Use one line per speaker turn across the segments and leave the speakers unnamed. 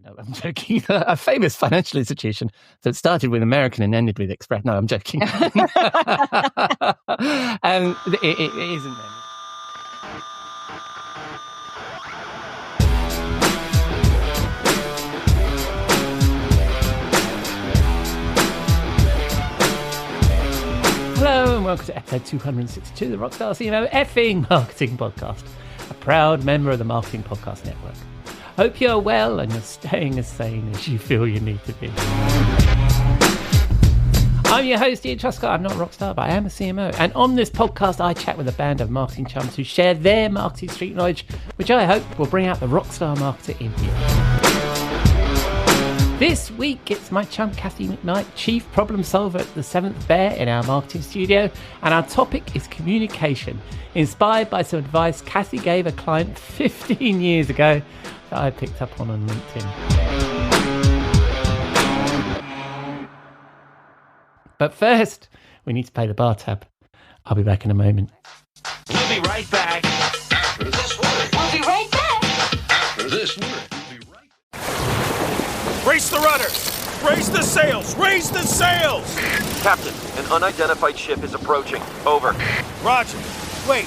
No, I'm joking. A famous financial institution that started with American and ended with Express. No, I'm joking. It isn't them. Hello and welcome to episode 262 of the Rockstar CMO effing marketing podcast, a proud member of the Marketing Podcast Network. Hope you're well and you're staying as sane as you feel you need to be. I'm your host, Ian Truscott. I'm not a rockstar, but I am a CMO. And on this podcast, I chat with a band of marketing chums who share their marketing street knowledge, which I hope will bring out the rockstar marketer in you. This week, it's my chum, Cathy McKnight, chief problem solver at the Seventh Bear in our marketing studio. And our topic is communication, inspired by some advice Cathy gave a client 15 years ago that I picked up on LinkedIn. But first, we need to pay the bar tab. I'll be back in a moment.
We'll be right back after this word.
We'll be right back
After this word. We'll be right back.
Raise the rudders! Raise the sails! Raise the sails!
Captain, an unidentified ship is approaching. Over.
Roger. Wait,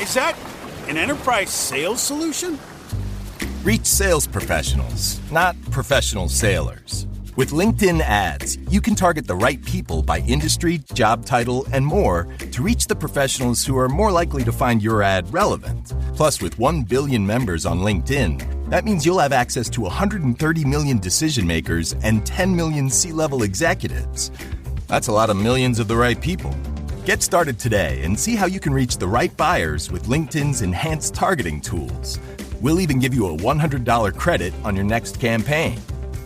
is that an enterprise sales solution?
Reach sales professionals, not professional sailors. With LinkedIn ads, you can target the right people by industry, job title, and more to reach the professionals who are more likely to find your ad relevant. Plus, with 1 billion members on LinkedIn, that means you'll have access to 130 million decision makers and 10 million C-level executives. That's a lot of millions of the right people. Get started today and see how you can reach the right buyers with LinkedIn's enhanced targeting tools. We'll even give you a $100 credit on your next campaign.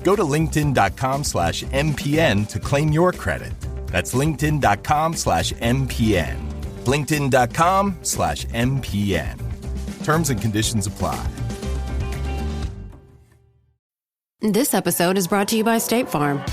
Go to linkedin.com/MPN to claim your credit. That's linkedin.com/MPN. linkedin.com/MPN. Terms and conditions apply.
This episode is brought to you by State Farm.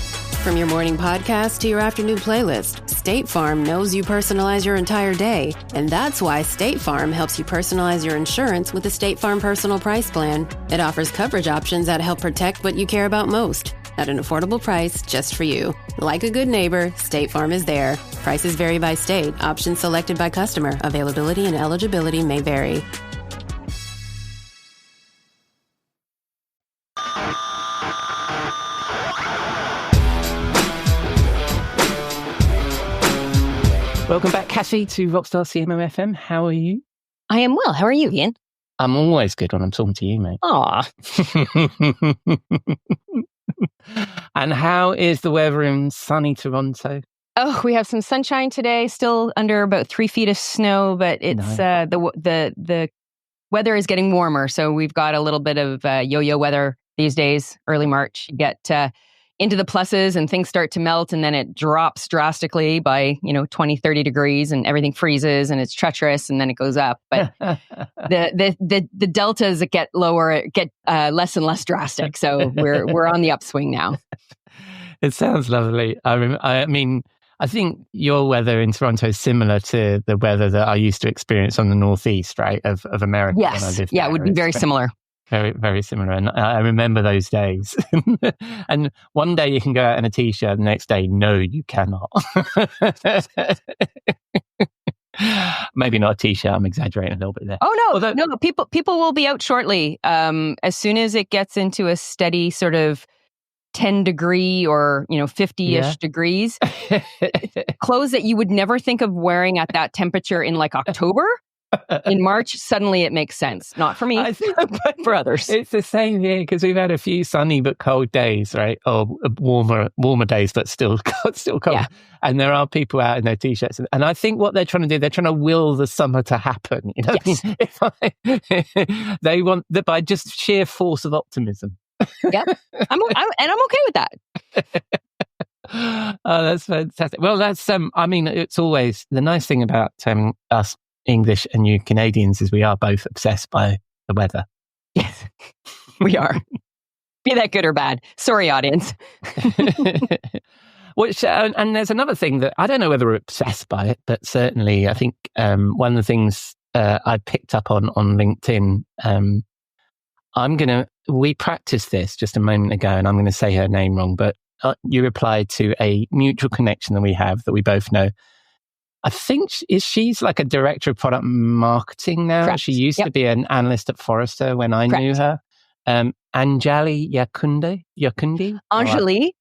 From your morning podcast to your afternoon playlist, State Farm knows you personalize your entire day. And that's why State Farm helps you personalize your insurance with the State Farm Personal Price Plan. It offers coverage options that help protect what you care about most at an affordable price just for you. Like a good neighbor, State Farm is there. Prices vary by state. Options selected by customer. Availability and eligibility may vary.
Welcome back, Cathy, to Rockstar CMO FM. How are you?
I am well. How are you, Ian?
I'm always good when I'm talking to you, mate.
Aw.
And how is the weather in sunny Toronto?
Oh, we have some sunshine today, still under about 3 feet of snow, but it's the weather is getting warmer. So we've got a little bit of yo-yo weather these days, early March. You get into the pluses and things start to melt, and then it drops drastically by 20, 30 degrees and everything freezes and it's treacherous, and then it goes up. But the deltas that get lower get less and less drastic. So we're on the upswing now.
It sounds lovely. I mean, I think your weather in Toronto is similar to the weather that I used to experience on the northeast, right, of America.
Yes.
When I lived
Yeah,
there.
it would be very similar.
Very, very similar. And I remember those days. And one day you can go out in a t-shirt, the next day, no, you cannot. Maybe not a t-shirt. I'm exaggerating a little bit there.
Oh, no. No, people will be out shortly. As soon as it gets into a steady sort of 10 degree or 50-ish degrees, clothes that you would never think of wearing at that temperature in like October. In March, suddenly it makes sense. Not for me,
I think,
but for others.
It's the same here because we've had a few sunny but cold days, right? Or warmer days, but still cold.
Yeah.
And there are people out in their t-shirts. And I think what they're trying to do, they're trying to will the summer to happen.
Yes.
They want that by just sheer force of optimism.
Yep. I'm okay with that.
Oh, that's fantastic. Well, that's it's always the nice thing about us English and you Canadians is we are both obsessed by the weather.
Yes, we are. Be that good or bad. Sorry, audience.
Which and there's another thing that I don't know whether we're obsessed by it, but certainly I think one of the things I picked up on LinkedIn. I'm going to we practiced this just a moment ago, and I'm going to say her name wrong, but you replied to a mutual connection that we have that we both know. I think she's like a director of product marketing now.
Correct.
She used to be an analyst at Forrester when I knew her. Anjali Yakundi?
Anjali.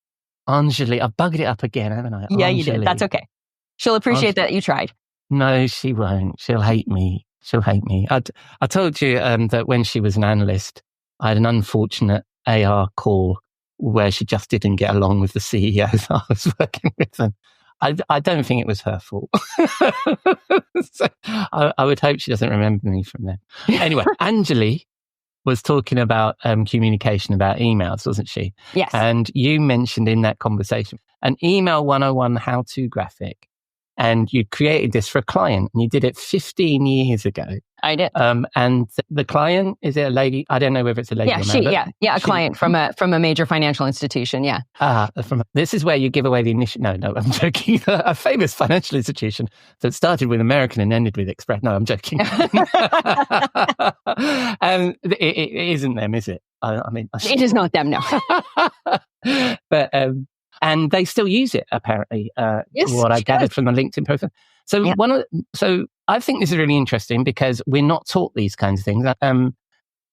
Anjali. I've bugged it up again, haven't I?
Yeah,
Anjali.
you did. That's okay. She'll appreciate that you tried.
No, she won't. She'll hate me. I told you that when she was an analyst, I had an unfortunate AR call where she just didn't get along with the CEO that I was working with. And I don't think it was her fault. So I would hope she doesn't remember me from then. Anyway, Anjali was talking about communication about emails, wasn't she?
Yes.
And you mentioned in that conversation an email 101 how-to graphic. And you created this for a client, and you did it 15 years ago.
I did.
And the client, is it a lady? I don't know whether it's a lady or man.
A client from a major financial institution. Yeah.
This is where you give away the initial. No, I'm joking. A famous financial institution that started with American and ended with Express. No, I'm joking. It isn't them, is it? I mean,
it is not them. No.
But and they still use it, apparently.
Yes,
what I gathered from the LinkedIn profile. So so I think this is really interesting because we're not taught these kinds of things.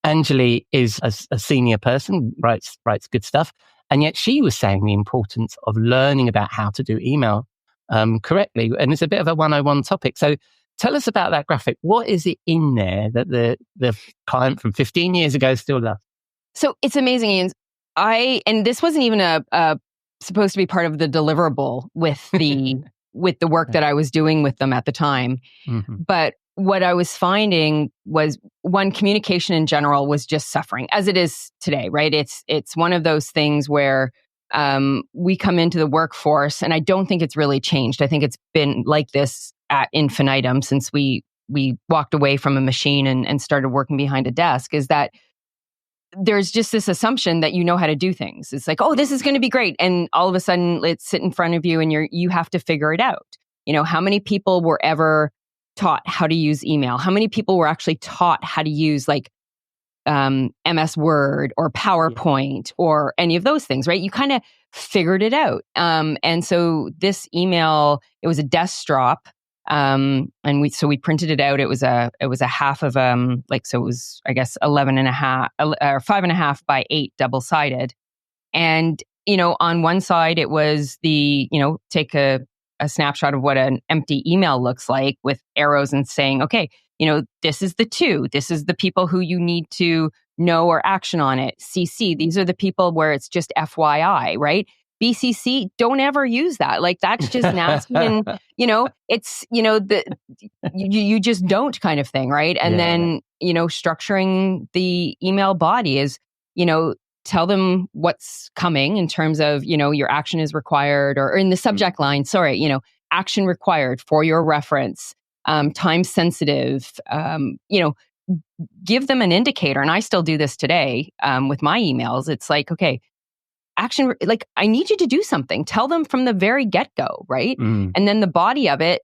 Anjali is a senior person, writes good stuff, and yet she was saying the importance of learning about how to do email correctly, and it's a bit of a 101 topic. So tell us about that graphic. What is it in there that the client from 15 years ago still loves?
So it's amazing, Ian. And this wasn't even a supposed to be part of the deliverable with the work that I was doing with them at the time. Mm-hmm. But what I was finding was, one, communication in general was just suffering, as it is today, right? It's one of those things where we come into the workforce, and I don't think it's really changed. I think it's been like this ad infinitum since we walked away from a machine and started working behind a desk, is that there's just this assumption that you know how to do things. It's like, oh, this is going to be great. And all of a sudden it's sit in front of you and you have to figure it out. You know, how many people were ever taught how to use email? How many people were actually taught how to use like MS Word or PowerPoint or any of those things, right? You kind of figured it out. And so this email, it was a desk drop. And we printed it out. It was a half of, so it was, I guess, 11.5 or 5.5 by 8 double-sided. And, you know, on one side it was take a snapshot of what an empty email looks like with arrows and saying, okay, you know, this is the people who you need to know or action on it. CC, these are the people where it's just FYI, right? BCC, don't ever use that. Like, that's just nasty. And, you know, it's, you know, you just don't kind of thing, right? And then, you know, structuring the email body is, you know, tell them what's coming in terms of, you know, your action is required, or in the subject line, you know, action required for your reference, time sensitive, you know, give them an indicator. And I still do this today with my emails. It's like, okay, action, like, I need you to do something. Tell them from the very get-go, right? And then the body of it,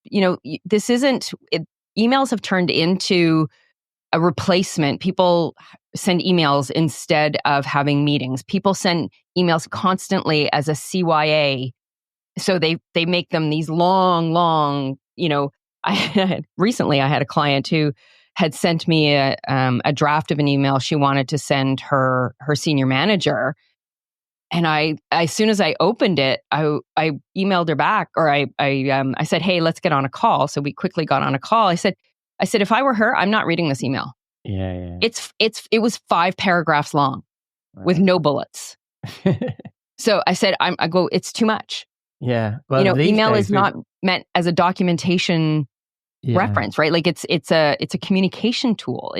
you know, this isn't, emails have turned into a replacement. People send emails instead of having meetings. People send emails constantly as a CYA. So they make them these long, you know, recently I had a client who had sent me a draft of an email she wanted to send her senior manager. And as soon as I opened it, I emailed her back, or I said, hey, let's get on a call. So we quickly got on a call. I said, if I were her, I'm not reading this email.
Yeah.
It was 5 paragraphs long with no bullets. So I said, it's too much.
Yeah. Well,
you know, email is not meant as a documentation reference, right? Like it's a communication tool.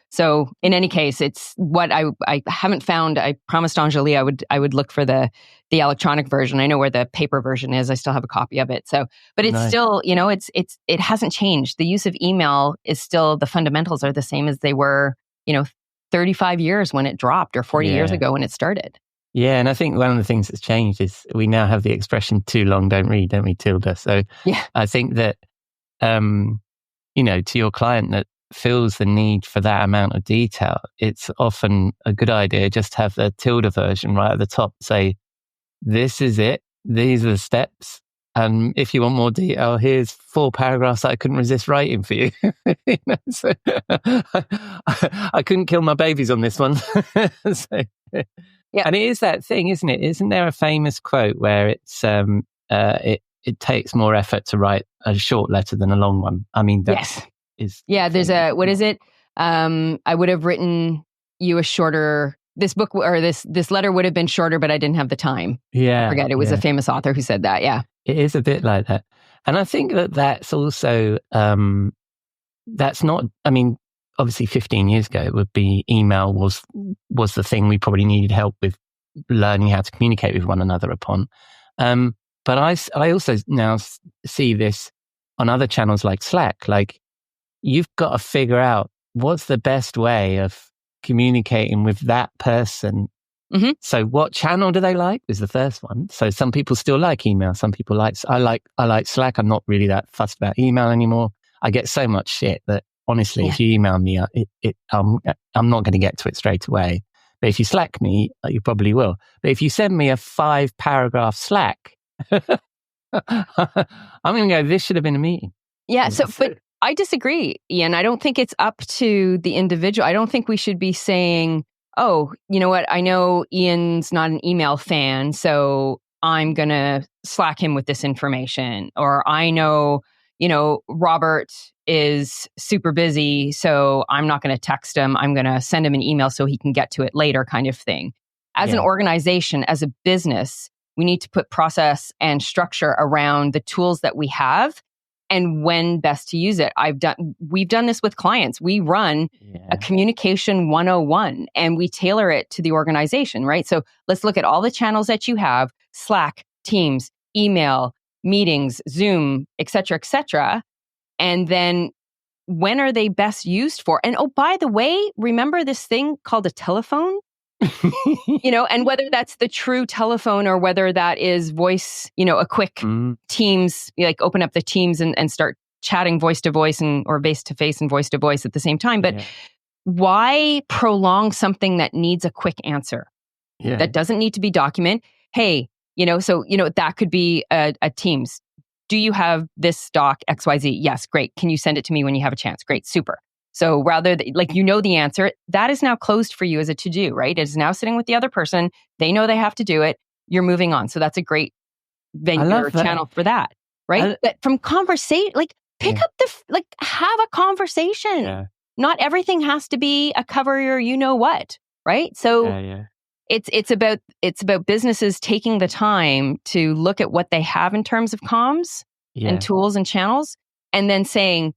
So in any case, it's what I haven't found. I promised Anjali I would look for the electronic version. I know where the paper version is. I still have a copy of it. So, but it's still, you know, it hasn't changed. The use of email is still, the fundamentals are the same as they were, you know, 35 years when it dropped, or 40 years ago when it started.
Yeah, and I think one of the things that's changed is we now have the expression "too long, don't read," don't we, Tilda? So I think that, you know, to your client, that feels the need for that amount of detail, it's often a good idea just to have the tilde version right at the top. Say, this is it. These are the steps. And if you want more detail, here's 4 paragraphs that I couldn't resist writing for you. So, I couldn't kill my babies on this one. So,
Yeah.
And it is that thing, isn't it? Isn't there a famous quote where it's it takes more effort to write a short letter than a long one? I mean, that is.
Yeah, there's what is it? I would have written you a shorter. This book or this letter would have been shorter, but I didn't have the time.
Yeah,
I forget. It was a famous author who said that. Yeah,
it is a bit like that, and I think that's also that's not. I mean, obviously, 15 years ago, it would be email was the thing we probably needed help with learning how to communicate with one another upon. But I also now see this on other channels like Slack. Like, you've got to figure out what's the best way of communicating with that person.
Mm-hmm.
So what channel do they like is the first one. So some people still like email. Some people I like Slack. I'm not really that fussed about email anymore. I get so much shit that honestly, if you email me, I'm not going to get to it straight away. But if you Slack me, you probably will. But if you send me a 5-paragraph Slack, I'm going to go, this should have been a meeting.
Yeah. But I disagree, Ian. I don't think it's up to the individual. I don't think we should be saying, oh, you know what? I know Ian's not an email fan, so I'm going to Slack him with this information. Or I know, Robert is super busy, so I'm not going to text him. I'm going to send him an email so he can get to it later, kind of thing. As an organization, as a business, we need to put process and structure around the tools that we have and when best to use it. We've done this with clients. We run a communication 101 and we tailor it to the organization, right? So let's look at all the channels that you have: Slack, Teams, email, meetings, Zoom, et cetera, and then when are they best used for? And oh, by the way, remember this thing called a telephone? And whether that's the true telephone or whether that is voice, a quick Teams, like open up the Teams and start chatting voice to voice or face to face and voice to voice at the same time. But why prolong something that needs a quick answer? That doesn't need to be document. Hey, that could be a Teams. Do you have this doc XYZ? Yes, great. Can you send it to me when you have a chance? Great, super. So rather, the answer, that is now closed for you as a to-do, right? It is now sitting with the other person. They know they have to do it. You're moving on. So that's a great venue or channel for that, right? But from conversation, pick up have a conversation. Yeah. Not everything has to be a cover or what, right? So it's about businesses taking the time to look at what they have in terms of comms and tools and channels, and then saying,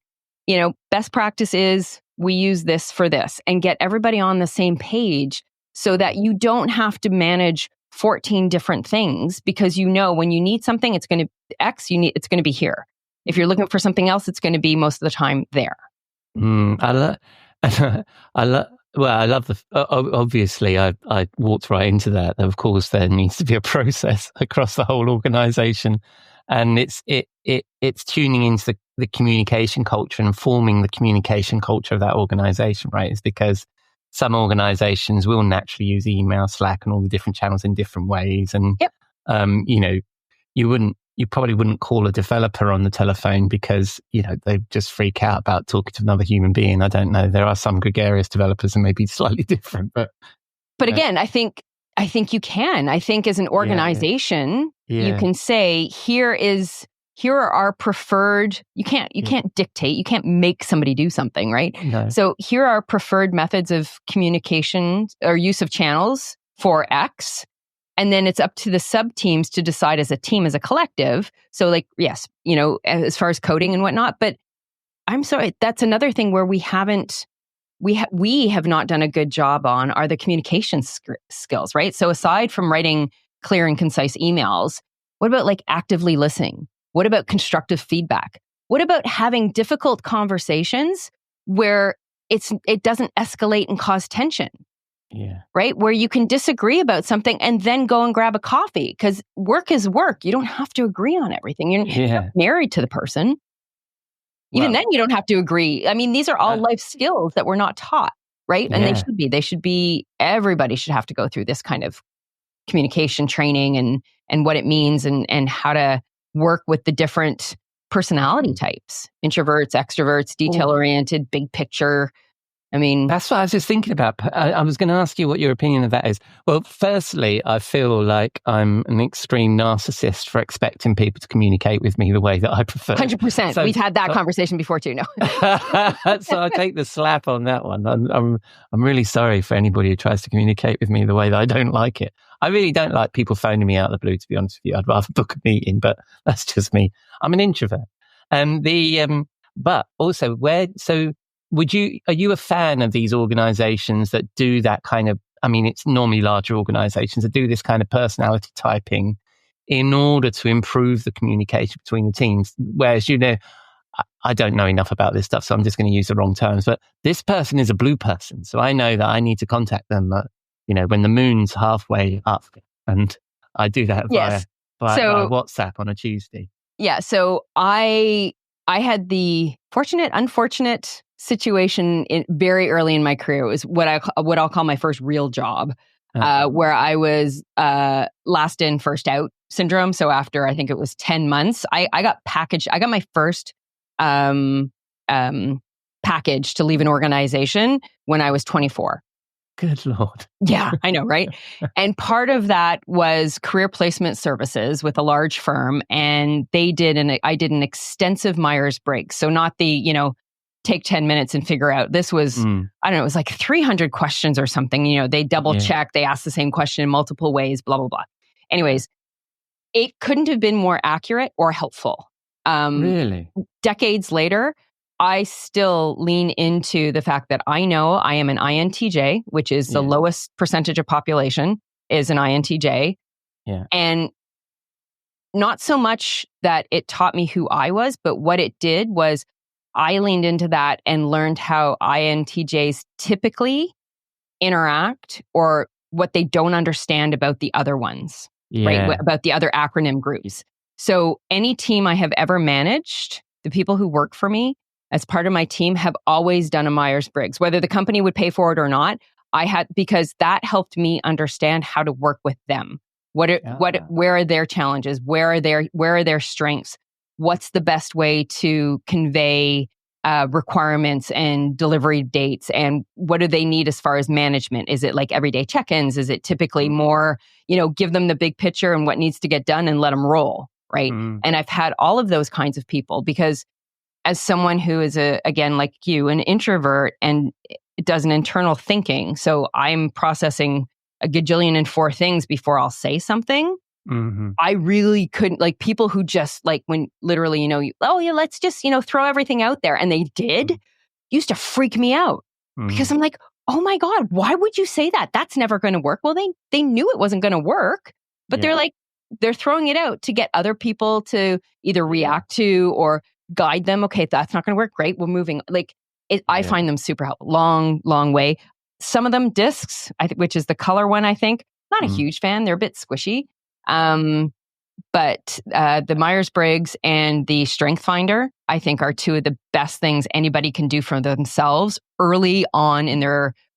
best practice is we use this for this, and get everybody on the same page so that you don't have to manage 14 different things, because when you need something, it's going to it's going to be here. If you're looking for something else, it's going to be most of the time there.
I love obviously I walked right into that. Of course, there needs to be a process across the whole organization, and it's tuning into the communication culture and forming the communication culture of that organization, right? It's because some organizations will naturally use email, Slack, and all the different channels in different ways. And, you probably wouldn't call a developer on the telephone because, they just freak out about talking to another human being. I don't know. There are some gregarious developers and maybe slightly different, but
again, I think you can. I think as an organization, you can say, here are our preferred. You can't dictate. You can't make somebody do something, right?
No.
So here are our methods of communication or use of channels for X. And then it's up to the sub teams to decide as a team, as a collective. So as far as coding and whatnot. But I'm sorry, that's another thing where we have not done a good job on are the communication skills, right? So aside from writing clear and concise emails, what about actively listening? What about constructive feedback? What about having difficult conversations where it doesn't escalate and cause tension?
Yeah.
Right? Where you can disagree about something and then go and grab a coffee, because work is work. You don't have to agree on everything. You're not married to the person. Even then, you don't have to agree. I mean, these are all life skills that we're not taught, right? And they should be, everybody should have to go through this kind of communication training and what it means and how to work with the different personality types, introverts, extroverts, detail-oriented, big picture. I mean,
that's what I was just thinking about. I was going to ask you what your opinion of that is. Well, firstly, I feel like I'm an extreme narcissist for expecting people to communicate with me the way that I prefer.
100%. So, we've had that conversation before too. No.
So I take the slap on that one. I'm really sorry for anybody who tries to communicate with me the way that I don't like it. I really don't like people phoning me out of the blue, to be honest with you. I'd rather book a meeting, but that's just me. I'm an introvert. But also are you a fan of these organizations that do that kind of, I mean, it's normally larger organizations that do this kind of personality typing in order to improve the communication between the teams? Whereas, I don't know enough about this stuff, so I'm just going to use the wrong terms, but this person is a blue person. So I know that I need to contact them, when the moon's halfway up, and I do that via WhatsApp on a Tuesday.
Yeah. So I had the unfortunate situation very early in my career. It was what I'll call my first real job, where I was last in, first out syndrome. So after, I think it was 10 months, I got packaged. I got my first package to leave an organization when I was 24.
Good Lord.
Yeah, I know, right? And part of that was career placement services with a large firm. And I did an extensive Myers-Briggs. So not the, take 10 minutes and figure out. This was, I don't know, it was like 300 questions or something. They double check, they ask the same question in multiple ways, blah, blah, blah. Anyways, it couldn't have been more accurate or helpful.
Really?
Decades later, I still lean into the fact that I know I am an INTJ, which is the lowest percentage of population is an INTJ.
Yeah.
And not so much that it taught me who I was, but what it did was I leaned into that and learned how INTJs typically interact or what they don't understand about the other ones, right? About the other acronym groups. So any team I have ever managed, the people who work for me as part of my team have always done a Myers-Briggs, whether the company would pay for it or not. Because that helped me understand how to work with them. Where are their challenges? Where are their strengths? What's the best way to convey requirements and delivery dates? And what do they need as far as management? Is it like everyday check-ins? Is it typically more, give them the big picture and what needs to get done and let them roll, right? And I've had all of those kinds of people because as someone who is again, like you, an introvert and does an internal thinking. So I'm processing a gajillion and 4 things before I'll say something.
Mm-hmm.
I really couldn't, like people who just like when literally, let's just, throw everything out there. And they did used to freak me out because I'm like, oh my God, why would you say that? That's never going to work. Well, they knew it wasn't going to work, but they're throwing it out to get other people to either react to or guide them. Okay, that's not going to work. Great. We're moving. I find them super helpful. Long, long way. Some of them discs, which is the color one, I think. Not a huge fan. They're a bit squishy. But the Myers-Briggs and the Strength Finder, I think, are 2 of the best things anybody can do for themselves early on in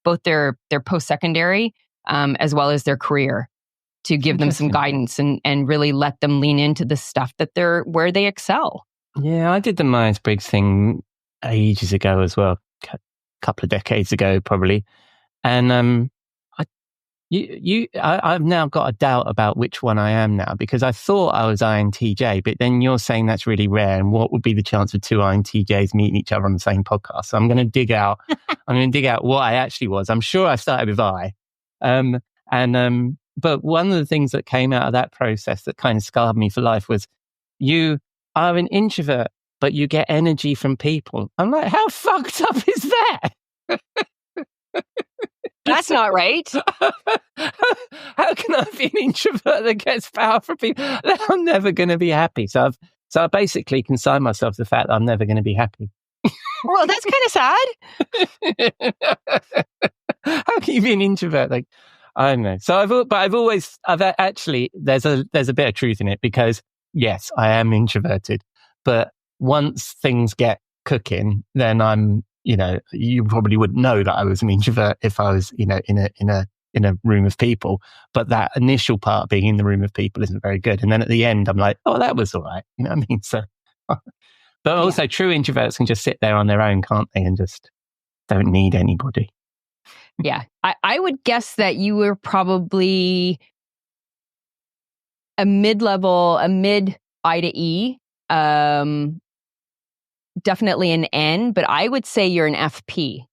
both their post-secondary as well as their career to give them some guidance and really let them lean into the stuff that where they excel.
Yeah, I did the Myers-Briggs thing ages ago as well, a couple of decades ago probably. And I've now got a doubt about which one I am now because I thought I was INTJ, but then you're saying that's really rare. And what would be the chance of 2 INTJs meeting each other on the same podcast? So I'm going to dig out. I'm going to dig out what I actually was. I'm sure I started with I. But one of the things that came out of that process that kind of scarred me for life was you are an introvert, but you get energy from people. I'm like, how fucked up is that?
That's not right.
How can I be an introvert that gets power from people? I'm never going to be happy. So I basically consign myself to the fact that I'm never going to be happy.
Well, that's kind of sad.
How can you be an introvert? Like, I don't know. So I've actually, there's a bit of truth in it because yes, I am introverted, but once things get cooking, then I'm, you probably wouldn't know that I was an introvert if I was, in a room of people. But that initial part, being in the room of people, isn't very good. And then at the end, I'm like, oh, that was all right. You know what I mean? So, but also true introverts can just sit there on their own, can't they? And just don't need anybody.
Yeah. I would guess that you were probably a mid-level, a mid I to E, definitely an N, but I would say you're an FP.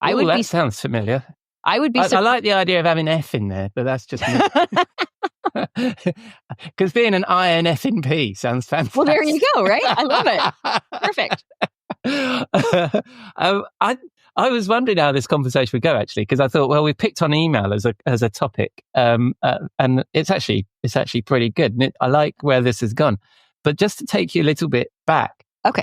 That sounds familiar.
I would be.
I like the idea of having F in there, but that's just me. Because being an INF in P sounds fantastic.
Well, there you go, right? I love it. Perfect.
I was wondering how this conversation would go, actually, because I thought, well, we picked on email as a topic, and it's actually pretty good. And I like where this has gone. But just to take you a little bit back,
okay,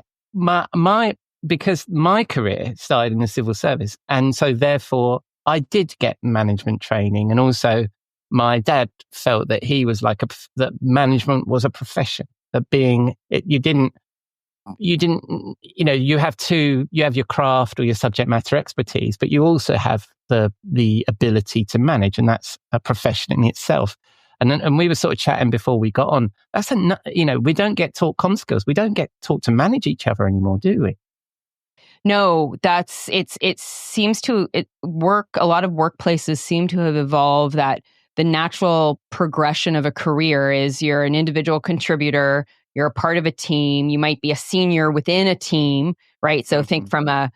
because my career started in the civil service, and so therefore I did get management training, and also my dad felt that he was that management was a profession. That you have your craft or your subject matter expertise, but you also have the ability to manage, and that's a profession in itself. And we were sort of chatting before we got on. We don't get taught comm skills. We don't get taught to manage each other anymore, do we?
No, it seems to work. A lot of workplaces seem to have evolved that the natural progression of a career is you're an individual contributor, you're a part of a team, you might be a senior within a team, right? So think from an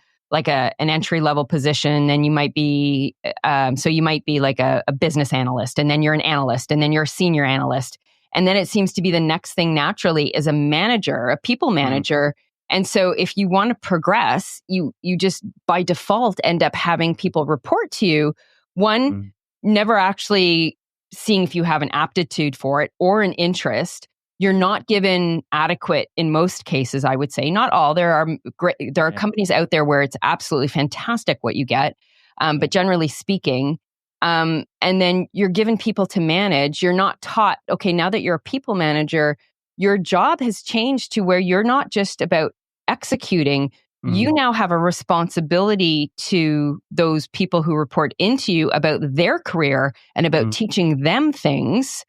entry level position, then you might be, like a business analyst, and then you're an analyst, and then you're a senior analyst. And then it seems to be the next thing naturally is a manager, a people manager. And so if you want to progress, you just by default end up having people report to you. One, never actually seeing if you have an aptitude for it or an interest. You're not given adequate, in most cases, I would say. Not all. There are companies out there where it's absolutely fantastic what you get. But generally speaking, and then you're given people to manage. You're not taught, okay, now that you're a people manager, your job has changed to where you're not just about executing. You now have a responsibility to those people who report into you about their career and about teaching them things.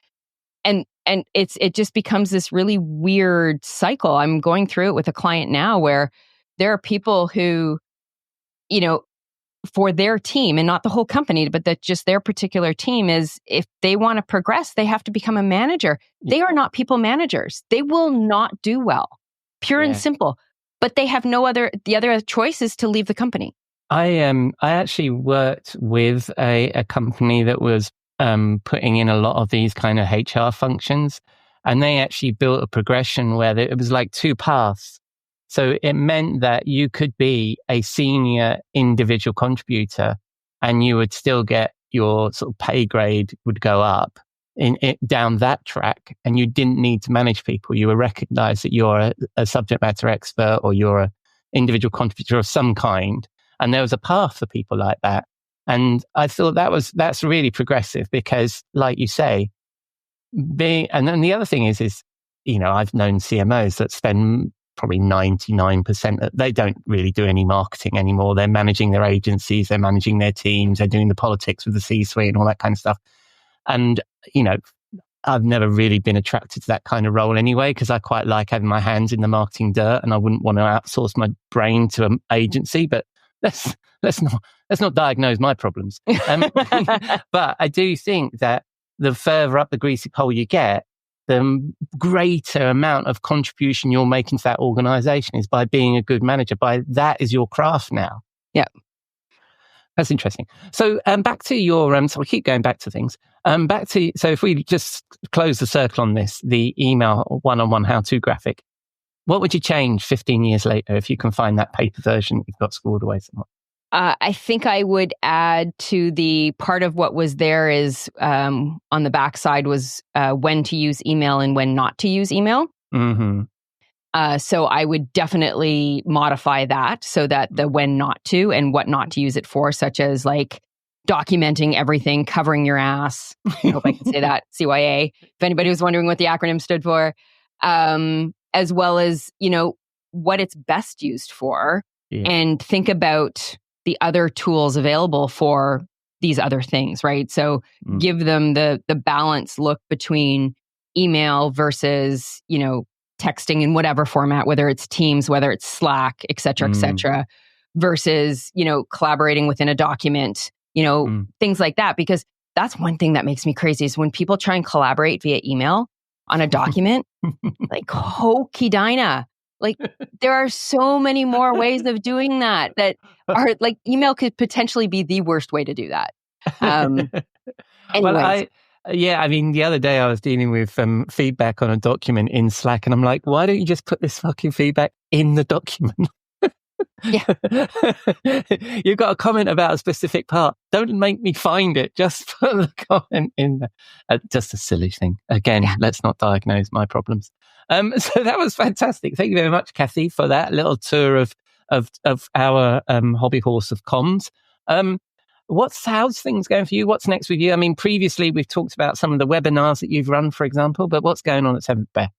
And it just becomes this really weird cycle. I'm going through it with a client now where there are people who, for their team, and not the whole company, but that just their particular team, is if they want to progress, they have to become a manager. They are not people managers. They will not do well, pure and simple. But they have the other choice is to leave the company.
I actually worked with a company that was putting in a lot of these kind of HR functions, and they actually built a progression where it was like two paths. So it meant that you could be a senior individual contributor and you would still get your sort of pay grade would go up down that track, and you didn't need to manage people. You were recognized that you're a subject matter expert or you're an individual contributor of some kind. And there was a path for people like that. And I thought that's really progressive because, like you say, and then the other thing is, I've known CMOs that spend probably 99%. They don't really do any marketing anymore. They're managing their agencies, they're managing their teams, they're doing the politics with the C-suite and all that kind of stuff. And, I've never really been attracted to that kind of role anyway, because I quite like having my hands in the marketing dirt, and I wouldn't want to outsource my brain to an agency. But let's not diagnose my problems. But I do think that the further up the greasy pole you get, the greater amount of contribution you're making to that organization is by being a good manager. By that is your craft now.
Yeah.
That's interesting. So back to your, so we keep going back to things. So if we just close the circle on this, the email one-on-one how-to graphic, what would you change 15 years later if you can find that paper version you've got scored away somewhere?
I think I would add to the part of what was there is on the backside was when to use email and when not to use email.
Mm-hmm.
So I would definitely modify that so that the when not to and what not to use it for, such as like documenting everything, covering your ass. I hope I can say that, CYA, if anybody was wondering what the acronym stood for. As well as, what it's best used for and think about the other tools available for these other things, right? So give them the balanced look between email versus, texting in whatever format, whether it's Teams, whether it's Slack, et cetera, versus, collaborating within a document, things like that. Because that's one thing that makes me crazy is when people try and collaborate via email on a document, like hokey dyna. Like there are so many more ways of doing that are like email could potentially be the worst way to do that.
Well, the other day I was dealing with feedback on a document in Slack, and I'm like, why don't you just put this fucking feedback in the document?
Yeah.
You've got a comment about a specific part. Don't make me find it. Just put the comment in there. Just a silly thing. Again, let's not diagnose my problems. So that was fantastic. Thank you very much, Cathy, for that little tour of our hobby horse of comms. How's things going for you? What's next with you? I mean, previously we've talked about some of the webinars that you've run, for example, but what's going on at Seventh Bear?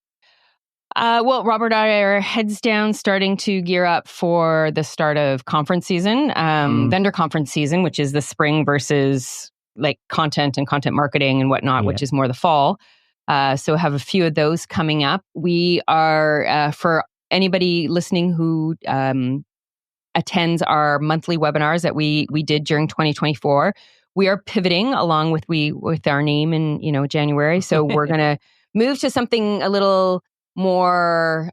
Well, Robert and I are heads down starting to gear up for the start of conference season, vendor conference season, which is the spring versus like content and content marketing and whatnot, which is more the fall. So have a few of those coming up. We are, for anybody listening who attends our monthly webinars that we did during 2024, we are pivoting along with our name in January. So we're going to move to something a little more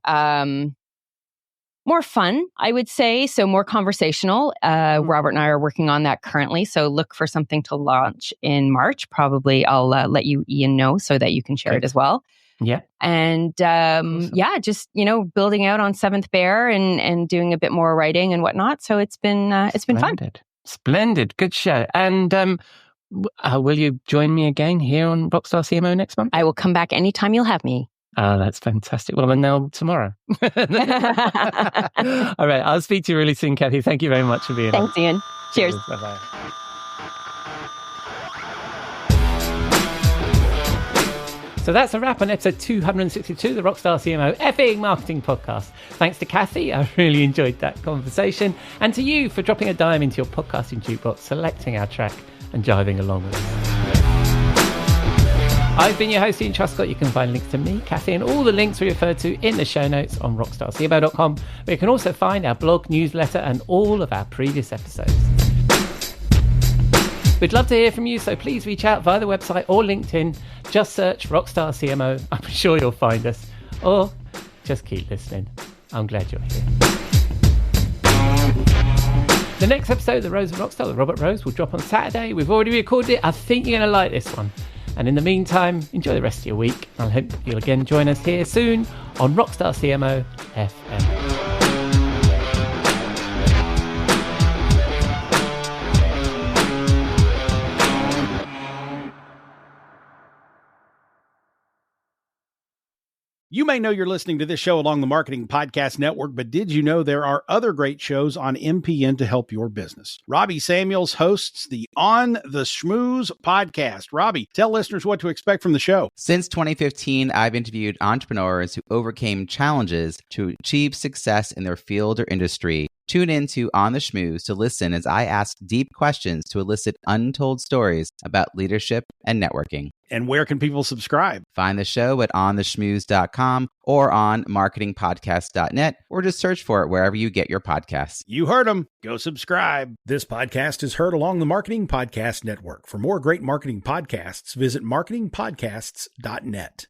fun, I would say. So more conversational. Robert and I are working on that currently. So look for something to launch in March. Probably I'll let you, Ian, know so that you can share it as well.
Yeah.
And awesome. Just building out on Seventh Bear and doing a bit more writing and whatnot. So it's been fun.
Splendid. Good show. And will you join me again here on Rockstar CMO next month?
I will come back anytime you'll have me.
Oh, that's fantastic. Well, then now tomorrow. All right. I'll speak to you really soon, Cathy. Thank you very much for being
Thanks, Ian. Cheers.
Bye-bye. So that's a wrap on episode 262 of the Rockstar CMO effing marketing podcast. Thanks to Cathy. I really enjoyed that conversation. And to you for dropping a dime into your podcasting jukebox, selecting our track and jiving along with us. I've been your host, Ian Truscott. You can find links to me, Cathy, and all the links we referred to in the show notes on rockstarcmo.com, where you can also find our blog, newsletter, and all of our previous episodes. We'd love to hear from you, so please reach out via the website or LinkedIn. Just search Rockstar CMO. I'm sure you'll find us. Or just keep listening. I'm glad you're here. The next episode of The Rose of Rockstar with Robert Rose will drop on Saturday. We've already recorded it. I think you're going to like this one. And in the meantime, enjoy the rest of your week. I hope you'll again join us here soon on Rockstar CMO FM.
You may know you're listening to this show along the Marketing Podcast Network, but did you know there are other great shows on MPN to help your business? Robbie Samuels hosts the On the Schmooze podcast. Robbie, tell listeners what to expect from the show.
Since 2015, I've interviewed entrepreneurs who overcame challenges to achieve success in their field or industry. Tune in to On the Schmooze to listen as I ask deep questions to elicit untold stories about leadership and networking.
And where can people subscribe?
Find the show at ontheschmooze.com or on marketingpodcast.net, or just search for it wherever you get your podcasts.
You heard them. Go subscribe. This podcast is heard along the Marketing Podcast Network. For more great marketing podcasts, visit marketingpodcasts.net.